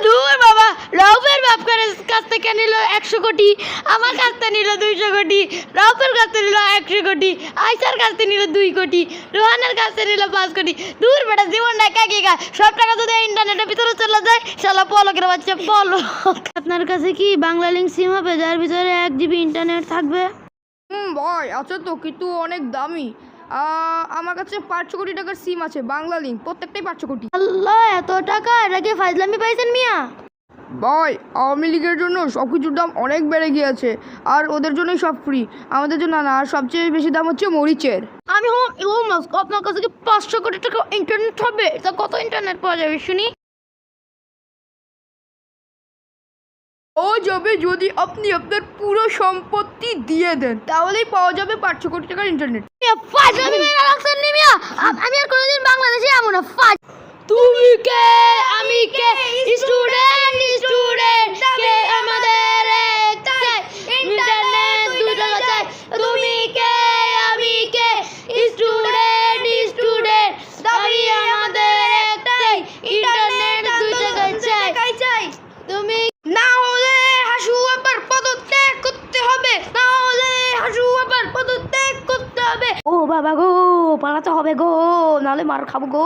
দূর বাবা, রউফের বাপ কাছ থেকে নিল 100 কোটি, আমার কাছ থেকে নিল 200 কোটি, রউফের কাছ থেকে নিল 100 কোটি, আয়সার কাছ থেকে নিল 2 কোটি, রোহানের কাছ থেকে নিল 5 কোটি। দূর বেটা, জীবনটা একা একা, সব টাকা যদি ইন্টারনেটের ভিতরে চলে যায়, শালা পলকের বাচ্চা পলক। আপনার কাছে কি বাংলা লিঙ্ক সিম হবে যার ভিতরে 1 জিবি ইন্টারনেট থাকবে? ভাই আছে তো, কিন্তু অনেক দামি। আমার কাছে 500 কোটি টাকার সিম আছে, বাংলা লিঙ্ক, প্রত্যেকটাই 500 কোটি। আল্লাহ, এত টাকা! এটা কি ফাজলামি পাইছেন মিয়া? ভাই আওয়ামী লীগের জন্য সব কিছুর দাম অনেক বেড়ে গিয়েছে, আর ওদের জন্যই সব ফ্রি, আমাদের জন্য না। আর সবচেয়ে বেশি দাম হচ্ছে মরিচের। আমি আপনার কাছে কি 500 কোটি টাকা ইন্টারনেট হবে? তা কত ইন্টারনেট পাওয়া যাবে শুনি? ও যাবে যদি আপনি আপনার পুরো সম্পত্তি দিয়ে দেন, তাহলেই পাওয়া যাবে 500 কোটি টাকার ইন্টারনেট। ফাজলামি মেরা রাখছেন নি মিয়া? আমি আর কোনোদিন বাংলাদেশে যাবো না। তুমি কে, আমি কে, স্টুডেন্ট কে, আমাদের একটাই ইন্টারনেট, 2 টাকা চাই। তুমি কে, আমি কে, স্টুডেন্ট দাবি আমাদের একটাই ইন্টারনেট, 2 টাকা চাই। তুমি না হলে হাসু আবার পদত্যাগ করতে হবে, না হলে হাসু আবার পদত্যাগ করতে হবে। ও বাবা গো, পালাতে হবে গো, নাহলে মার খাবো গো।